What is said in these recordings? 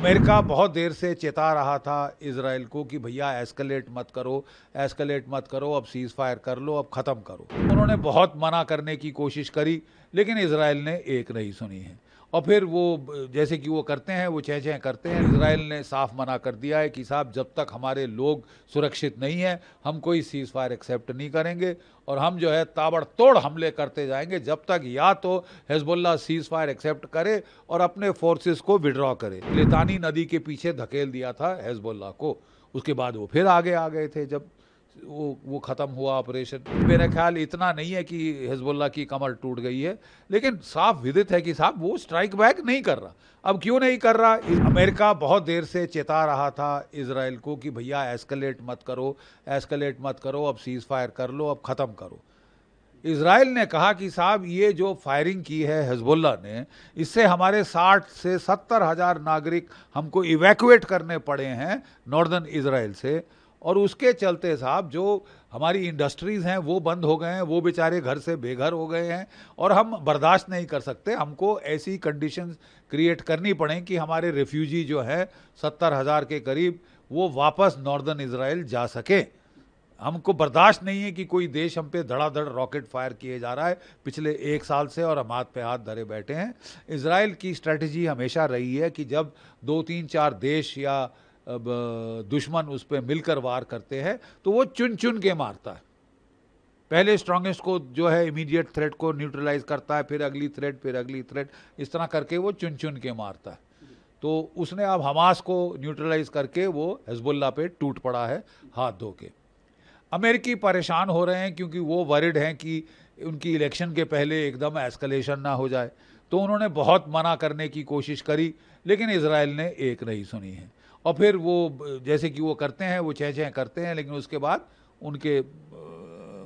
America बहुत देर से चेता रहा था इजराइल को कि भैया एस्केलेट मत करो, अब सीज फायर कर लो, अब ख़त्म करो। उन्होंने बहुत मना करने की कोशिश करी, लेकिन इजराइल ने एक नहीं सुनी है। और फिर वो जैसे कि वो करते हैं, वो चह चह करते हैं। इजराइल ने साफ मना कर दिया है कि साहब जब तक हमारे लोग सुरक्षित नहीं हैं, हम कोई सीज फायर एक्सेप्ट नहीं करेंगे और हम जो है ताबड़तोड़ हमले करते जाएंगे जब तक या तो हिजबुल्लाह सीज फायर एक्सेप्ट करे और अपने फोर्सेस को विड्रॉ करे। लितानी नदी के पीछे धकेल दिया था हिजबुल्लाह को, उसके बाद वो फिर आगे आ गए थे जब वो ख़त्म हुआ ऑपरेशन। मेरा ख्याल इतना नहीं है कि हिजबुल्लाह की कमर टूट गई है, लेकिन साफ विदित है कि साहब वो स्ट्राइक बैक नहीं कर रहा। अब क्यों नहीं कर रहा? अमेरिका बहुत देर से चेता रहा था इजराइल को कि भैया एस्केलेट मत करो, अब सीज फायर कर लो, अब ख़त्म करो। इजराइल ने कहा कि साहब ये जो फायरिंग की है हिजबुल्लाह ने, इससे हमारे 60 से 70 हज़ार नागरिक हमको इवैक्यूएट करने पड़े हैं नॉर्दर्न इजराइल से, और उसके चलते साहब जो हमारी इंडस्ट्रीज़ हैं वो बंद हो गए हैं, वो बेचारे घर से बेघर हो गए हैं और हम बर्दाश्त नहीं कर सकते। हमको ऐसी कंडीशंस क्रिएट करनी पड़े कि हमारे रेफ्यूजी जो हैं 70 हज़ार के करीब, वो वापस नॉर्दर्न इजराइल जा सके। हमको बर्दाश्त नहीं है कि कोई देश हम पे धड़ाधड़ रॉकेट फायर किए जा रहा है पिछले 1 साल से और हम हाथ पे हाथ धरे बैठे हैं। इजराइल की स्ट्रेटजी हमेशा रही है कि जब 2-3-4 देश या दुश्मन उस पर मिलकर वार करते हैं तो वो चुन चुन के मारता है। पहले स्ट्रांगेस्ट को जो है इमीडिएट थ्रेट को न्यूट्रलाइज करता है, फिर अगली थ्रेट, इस तरह करके वो चुन चुन के मारता है। तो उसने अब हमास को न्यूट्रलाइज करके वो हिजबुल्लाह पे टूट पड़ा है हाथ धो के। अमेरिकी परेशान हो रहे हैं क्योंकि वो वरिड हैं कि उनकी इलेक्शन के पहले एकदम एस्केलेशन ना हो जाए। तो उन्होंने बहुत मना करने की कोशिश करी, लेकिन इजराइल ने एक नहीं सुनी है। और फिर वो जैसे कि वो करते हैं, वो चह चह करते हैं, लेकिन उसके बाद उनके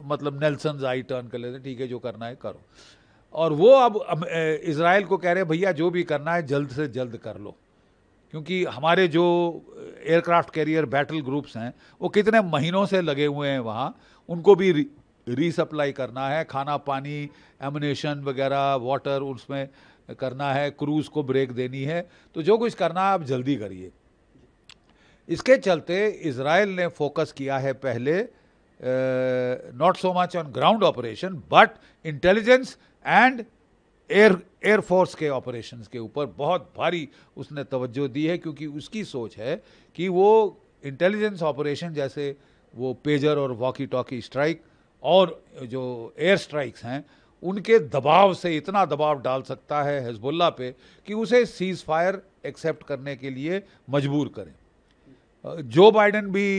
मतलब नेल्सन आई टर्न कर लेते हैं, ठीक है जो करना है करो। और वो अब इजराइल को कह रहे हैं भैया जो भी करना है जल्द से जल्द कर लो, क्योंकि हमारे जो एयरक्राफ्ट कैरियर बैटल ग्रुप्स हैं वो कितने महीनों से लगे हुए हैं वहाँ, उनको भी रीसप्लाई करना है, खाना पानी एमुनेशन वगैरह वाटर उसमें करना है, क्रूज़ को ब्रेक देनी है, तो जो कुछ करना है आप जल्दी करिए। इसके चलते इजराइल ने फोकस किया है पहले not so much on ground operation but intelligence and air force के ऑपरेशंस के ऊपर बहुत भारी उसने तवज्जो दी है, क्योंकि उसकी सोच है कि वो इंटेलिजेंस ऑपरेशन जैसे वो पेजर और वॉकी टॉकी स्ट्राइक और जो एयर स्ट्राइक्स हैं उनके दबाव से इतना दबाव डाल सकता है हिजबुल्लाह पे कि उसे सीज फायर एक्सेप्ट करने के लिए मजबूर करें। जो बाइडेन भी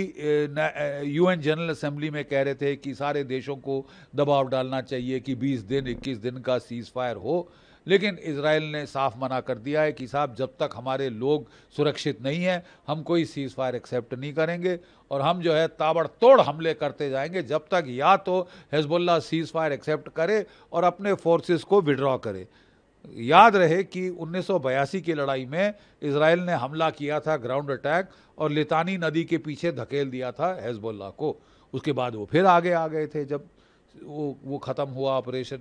यूएन जनरल असेंबली में कह रहे थे कि सारे देशों को दबाव डालना चाहिए कि 20 दिन 21 दिन का सीज फायर हो, लेकिन इजराइल ने साफ मना कर दिया है कि साहब जब तक हमारे लोग सुरक्षित नहीं हैं हम कोई सीज फायर एक्सेप्ट नहीं करेंगे और हम जो है ताबड़तोड़ हमले करते जाएंगे जब तक या तो हिजबुल्लाह सीज फायर एक्सेप्ट करे और अपने फोर्सेस को विड्रॉ करे। याद रहे कि 1982 की लड़ाई में इजराइल ने हमला किया था, ग्राउंड अटैक, और लितानी नदी के पीछे धकेल दिया था हिजबुल्लाह को। उसके बाद वो फिर आगे आ गए थे जब वो ख़त्म हुआ ऑपरेशन,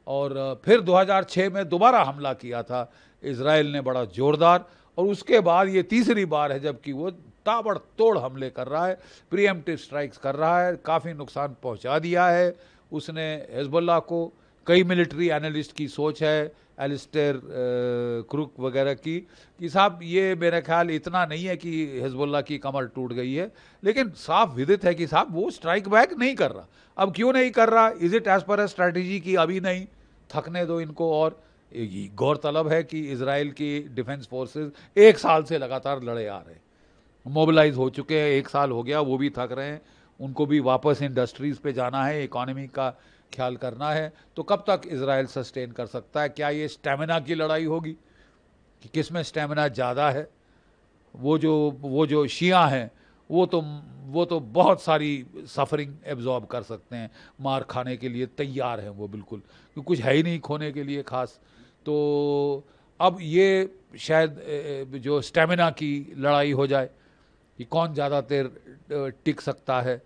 और फिर 2006 में दोबारा हमला किया था इजराइल ने बड़ा ज़ोरदार, और उसके बाद ये तीसरी बार है जबकि वो ताबड़तोड़ हमले कर रहा है, प्रीएम्प्टिव स्ट्राइक्स कर रहा है, काफ़ी नुकसान पहुंचा दिया है उसने हिजबुल्लाह को। कई मिलिट्री एनालिस्ट की सोच है, एलिस्टेयर क्रुक वगैरह की, कि साहब ये मेरा ख्याल इतना नहीं है कि हिजबुल्लाह की कमर टूट गई है, लेकिन साफ विदित है कि साहब वो स्ट्राइक बैक नहीं कर रहा। अब क्यों नहीं कर रहा? Is it as per A strategy की अभी नहीं, थकने दो इनको। और गौरतलब है कि इजराइल की डिफेंस फोर्सेस 1 साल से लगातार लड़े आ रहे, मोबिलाइज हो चुके हैं, 1 साल हो गया, वो भी थक रहे हैं, उनको भी वापस इंडस्ट्रीज़ पे जाना है, इकोनॉमी का ख्याल करना है। तो कब तक इजराइल सस्टेन कर सकता है? क्या ये स्टेमिना की लड़ाई होगी कि किस में स्टेमिना ज़्यादा है? वो जो शिया हैं वो तो बहुत सारी सफरिंग एब्जॉर्ब कर सकते हैं, मार खाने के लिए तैयार हैं वो बिल्कुल, क्योंकि कुछ है ही नहीं खोने के लिए ख़ास। तो अब ये शायद जो स्टेमिना की लड़ाई हो जाए कि कौन ज़्यादा देर टिक सकता है।